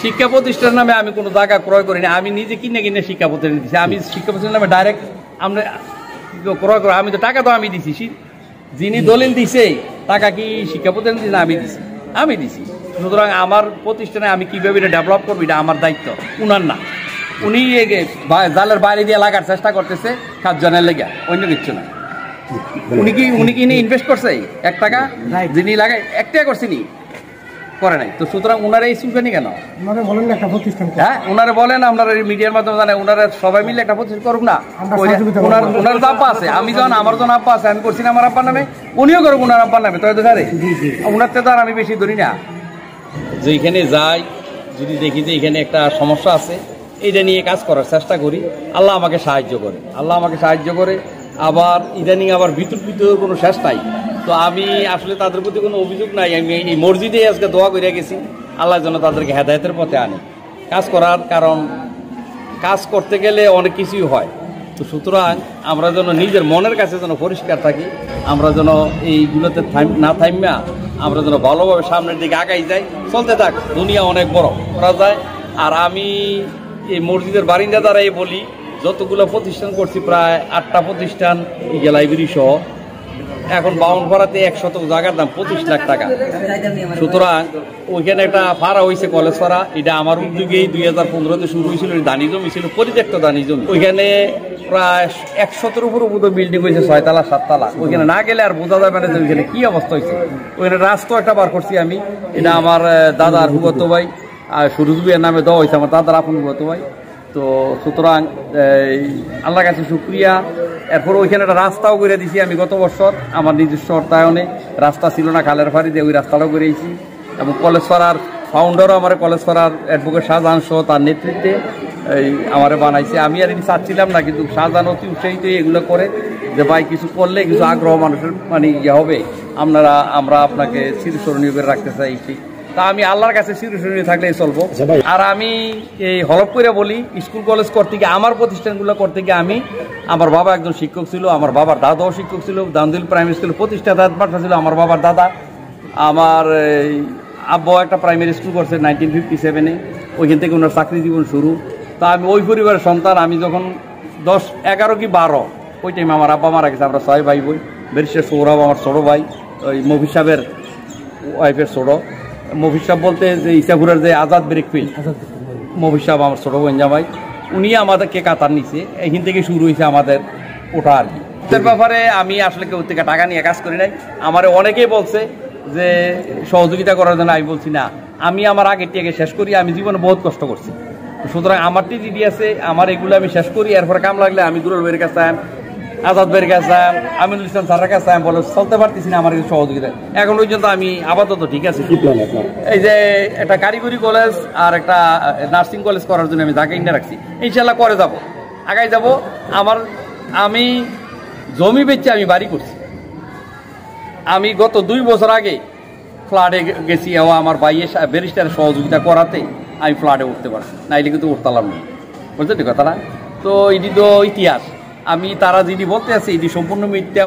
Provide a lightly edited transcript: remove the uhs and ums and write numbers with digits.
শিক্ষা প্রতিষ্ঠানের নামে আমি কোনো জায়গা ক্রয় করিনি, আমি নিজে কিনে কিনে শিক্ষা প্রতিষ্ঠান দিচ্ছি। আমি শিক্ষা প্রতিষ্ঠানের নামে ডাইরেক্ট আমরা ক্রয় করে, আমি তো টাকা তো আমি দিছি, যিনি দলিল দিছে টাকা কি শিক্ষা প্রতিষ্ঠান দিচ্ছে না আমি দিছি। সুতরাং আমার প্রতিষ্ঠানে আমি কীভাবে এটা ডেভেলপ করবো এটা আমার দায়িত্ব, উনার না। উনি জালের বাইরে দিয়ে লাগার চেষ্টা করতেছে খাদ্যজনের লেগে, অন্য কিছু না। উনি কি ইনভেস্ট করছে 1 টাকা, যিনি লাগাই 1 টাকা করছেনি করে নাই। তো সুতরাং ওনারা এই চুলকানি কেন? হ্যাঁ, ওনারা বলেন, আপনারা মিডিয়ার মাধ্যমে জানেন, ওনারা সবাই মিলে একটা প্রতিষ্ঠান করুক না। ওনার তো আব্বা আছে, আমি যখন আমার যখন আব্বা আছে, আমি করছি না আমার আব্বার নামে, উনিও করুক ওনার আব্বার নামে। তবে তো স্যারে ওনার তো আর আমি বেশি ধরি না। যেখানে যাই যদি দেখি যে এখানে একটা সমস্যা আছে, এটা নিয়ে কাজ করার চেষ্টা করি, আল্লাহ আমাকে সাহায্য করে। আবার ইদানিং আবার ভিতর কোনো শেষ নাই। তো আমি আসলে তাদের প্রতি কোনো অভিযোগ নাই। আমি এই মসজিদে আজকে দোয়া করে গেছি, আল্লাহ যেন তাদেরকে হেদায়েতের পথে আনে কাজ করার। কারণ কাজ করতে গেলে অনেক কিছুই হয়। তো সুতরাং আমরা যেন নিজের মনের কাছে যেন পরিষ্কার থাকি, আমরা যেন এইগুলোতে না থামিয়া আমরা যেন ভালোভাবে সামনের দিকে আগাই যাই। চলতে থাক, দুনিয়া অনেক বড় করা যায়। আর আমি এই মসজিদের বারিন্দা দ্বারাই বলি, যতগুলো প্রতিষ্ঠান করছি প্রায় 8টা প্রতিষ্ঠান, ইগে লাইব্রেরি সহ। এখন বাউন্ডপাড়াতে 100 জায়গার দাম 25 লাখ টাকা। সুতরাং ওইখানে একটা ফাড়া হয়েছে, কলেজ ফাড়া। এটা আমার উদ্যোগেই 2015-তে শুরু হয়েছিল। দানি জমি ছিল, পরিত্যক্ত দানি জমি। ওইখানে প্রায় 100-এর উপর বিল্ডিং হয়েছে, 6 তলা 7 তলা। ওইখানে না গেলে আর বোঝা যাবে না যে ওইখানে কি অবস্থা হয়েছে। ওইখানে রাস্তা একটা বার করছি আমি, এটা আমার দাদার হুবত ভাই সুরুজ ভাইয়ের নামে দেওয়া হয়েছে, আমার দাদার আপন হুবত ভাই। তো সুতরাং আল্লাহর কাছে শুকরিয়া। এরপর ওইখানে একটা রাস্তাও করে দিছি আমি গত বছর, আমার নিজস্ব অর্থায়নে। রাস্তা ছিল না, খালের ফাড়ি দিয়ে ওই রাস্তাটাও করেছি। এবং কলেজ পাড়ার ফাউন্ডারও আমার কলেজ পাড়ার অ্যাডভোকেট শাহজাহান সহ তার নেতৃত্বে আমারে বানাইছে। আমি আর এটি চাচ্ছিলাম না, কিন্তু শাহজাহান অতি উৎসাহিত এগুলো করে যে ভাই কিছু করলে কিছু আগ্রহ মানুষের ইয়ে হবে, আমরা আপনাকে চিরস্মরণীয় করে রাখতে চাইছি। তা আমি আল্লাহর কাছে চিরস্মরণীয় থাকলেই চলবো। আর আমি এই হলফ করে বলি, স্কুল কলেজ করতে গিয়ে, আমার প্রতিষ্ঠানগুলো করতে গিয়ে আমার বাবা একজন শিক্ষক ছিল, আমার বাবার দাদাও শিক্ষক ছিল। দান্দুল প্রাইমারি স্কুল প্রতিষ্ঠাতা ছিল আমার বাবার দাদা। আমার আব্বাও একটা প্রাইমারি স্কুল করছে 1957-এ, ওইখান থেকে ওনার চাকরি জীবন শুরু। তা আমি ওই পরিবারের সন্তান। আমি যখন 10, 11 কি 12 ওই টাইমে আমার আব্বা মারা গেছে। আমরা 6 ভাই বোন। ব্যারিস্টার সৌরভ আমার ছোটো ভাই, ওই মফিজ সাহেবের ওয়াইফের ছোটো। মফিজ সাহেব বলতে যে ইসাপুরের যে আজাদ ব্রেকফিল্ড, মফিজ সাহেব আমার ছোটো বোন জামাই, উনি আমাদেরকে কাতার নিছে। এইখান থেকে শুরু হয়েছে আমাদের ওটা আর কি। এর ব্যাপারে আমি আসলে কেউ থেকে টাকা নিয়ে কাজ করি নাই। আমার অনেকেই বলছে যে সহযোগিতা করার জন্য, আমি বলছি না, আমি আমার আগের টিকে শেষ করি। আমি জীবনে বহুত কষ্ট করছি, সুতরাং আমার টিডি আছে, আমার এগুলো আমি শেষ করি। এরপরে কাম লাগলে আমি দুলাল ভাইয়ের কাছে, আজাদ ভাইয়ের কাছে, আমিনুল ইসলাম স্যারের কাছে বলে চলতে পারতেছি না, আমার সহযোগিতা। এখন পর্যন্ত আমি আপাতত ঠিক আছে। এই যে একটা কারিগরি কলেজ আর একটা নার্সিং কলেজ করার জন্য আমি জায়গা কিনে রাখছি, ইনশাল্লাহ করে যাব, আগাই যাব। আমি জমি বেচে আমি বাড়ি করছি। আমি গত 2 বছর আগে ফ্লাডে গেছি, আমার ভাইয়ের ব্যারিস্টারের সহযোগিতা করাতে আমি ফ্লাডে উঠতে পারছি, নাইলে কিন্তু উঠতাম না, বুঝলেন কথাটা? তো এটি তো ইতিহাস। আমি তারা যিনি বলতে আছে এটি সম্পূর্ণ মিথ্যা।